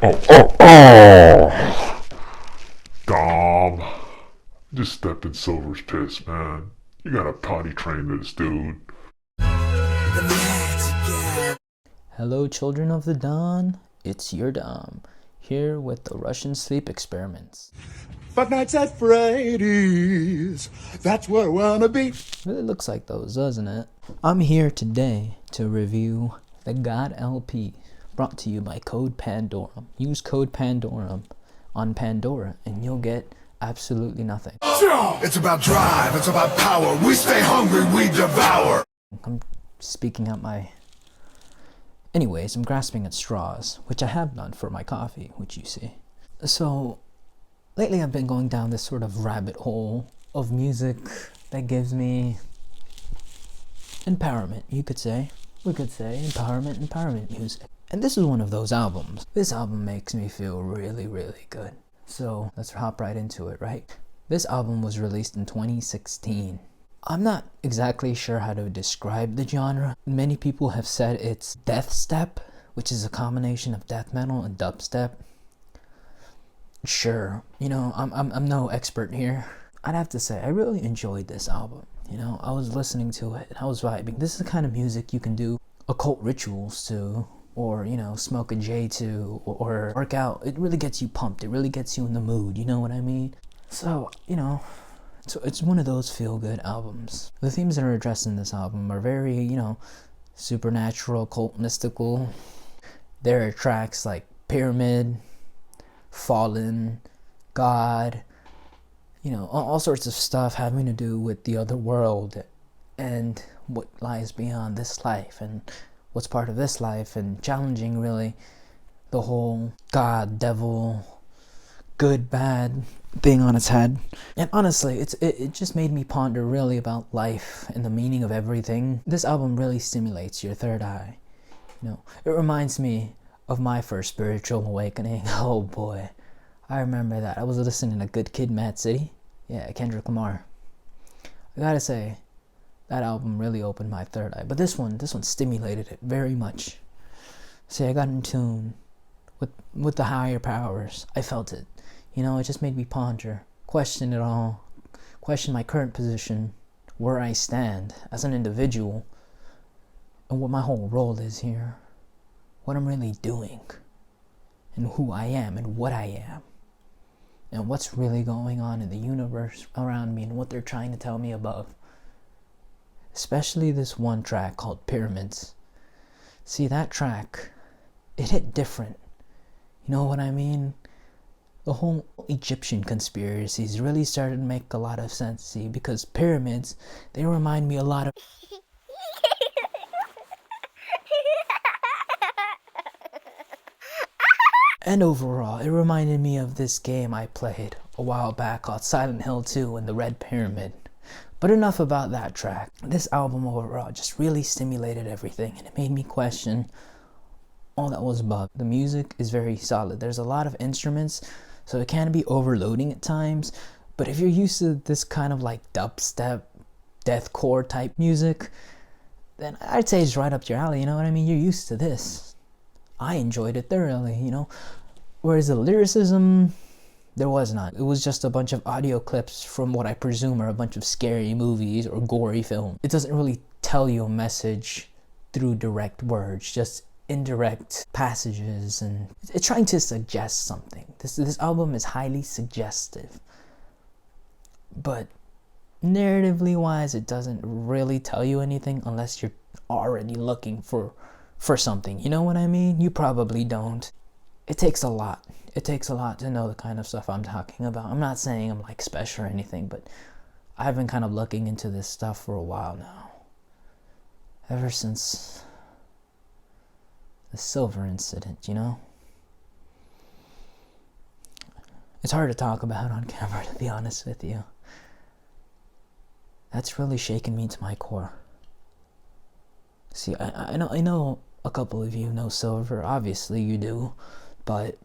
Oh! Dom. Just stepped in Silver's piss, man. You gotta potty train this dude. Hello, children of the dawn. It's your Dom, here with the Russian sleep experiments. But nights at Freddy's, that's where I wanna be. Really looks like those, doesn't it? I'm here today to review the God LP, brought to you by code Pandorum. Use code Pandorum on Pandora and you'll get absolutely nothing. It's about drive, it's about power. We stay hungry, we devour. I'm speaking out my... Anyways, I'm grasping at straws, which I have done for my coffee, which you see. So, lately I've been going down this sort of rabbit hole of music that gives me empowerment, you could say. We could say empowerment music. And this is one of those albums. This album makes me feel really, really good. So, let's hop right into it, right? This album was released in 2016. I'm not exactly sure how to describe the genre. Many people have said it's death step, which is a combination of death metal and dubstep. Sure, you know, I'm no expert here. I'd have to say I really enjoyed this album. You know, I was listening to it and I was vibing. This is the kind of music you can do occult rituals to, or, you know, smoke a J to, or work out. It really gets you pumped. It really gets you in the mood, you know what I mean? So, you know, so it's one of those feel-good albums. The themes that are addressed in this album are very, you know, supernatural, occult, mystical. There are tracks like Pyramid, Fallen, God, you know, all sorts of stuff having to do with the other world and what lies beyond this life and what's part of this life, and challenging really the whole God, devil, good, bad thing on its head. And honestly, it just made me ponder really about life and the meaning of everything. This album really stimulates your third eye. You know, it reminds me of my first spiritual awakening. Oh boy, I remember that. I was listening to Good Kid, Mad City. Yeah, Kendrick Lamar. I gotta say, that album really opened my third eye. But this one stimulated it very much. See, I got in tune with the higher powers. I felt it. You know, it just made me ponder, question it all, question my current position, where I stand as an individual, and what my whole role is here, what I'm really doing, and who I am, and what I am, and what's really going on in the universe around me, and what they're trying to tell me above. Especially this one track called Pyramids. See, that track, it hit different. You know what I mean? The whole Egyptian conspiracies really started to make a lot of sense, see, because pyramids, they remind me a lot of... And overall, it reminded me of this game I played a while back called Silent Hill 2 and the Red Pyramid. But enough about that track. This album overall just really stimulated everything, and it made me question all that was above. The music is very solid. There's a lot of instruments, so it can be overloading at times. But if you're used to this kind of like dubstep, deathcore type music, then I'd say it's right up your alley, you know what I mean? You're used to this. I enjoyed it thoroughly, you know? Whereas the lyricism, there was not. It was just a bunch of audio clips from what I presume are a bunch of scary movies or gory films. It doesn't really tell you a message through direct words, just indirect passages, and it's trying to suggest something. This album is highly suggestive, but narratively wise, it doesn't really tell you anything unless you're already looking for something. You know what I mean? You probably don't. It takes a lot. It takes a lot to know the kind of stuff I'm talking about. I'm not saying I'm like special or anything, but I've been kind of looking into this stuff for a while now. Ever since the Silver incident, you know? It's hard to talk about on camera, to be honest with you. That's really shaken me to my core. See, I know a couple of you know Silver, obviously you do, but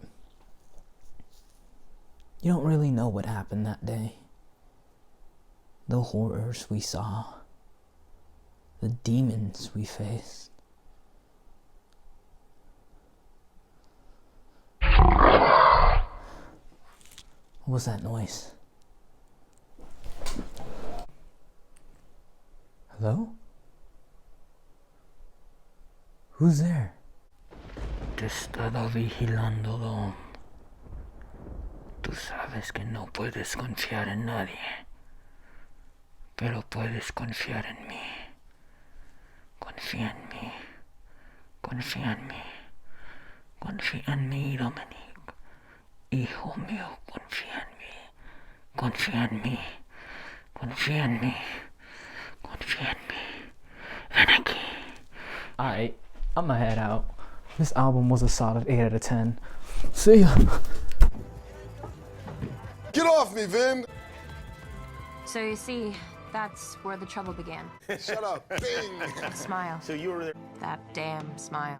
you don't really know what happened that day. The horrors we saw, the demons we faced. What was that noise? Hello? Who's there? Te he estado vigilando, Dom. Tú sabes que no puedes confiar en nadie, pero puedes confiar en mí. Confía en mí. Confía en mí. Confía en mí, Dominic. Hijo mío, confía en mí. Confía en mí. Confía en mí. Confía en mí. Ven aquí. Alright, I'ma head out. This album was a solid 8 out of 10. See ya. Get off me, Vin! So you see, that's where the trouble began. Shut up. Bing! Smile. So you were there. That damn smile.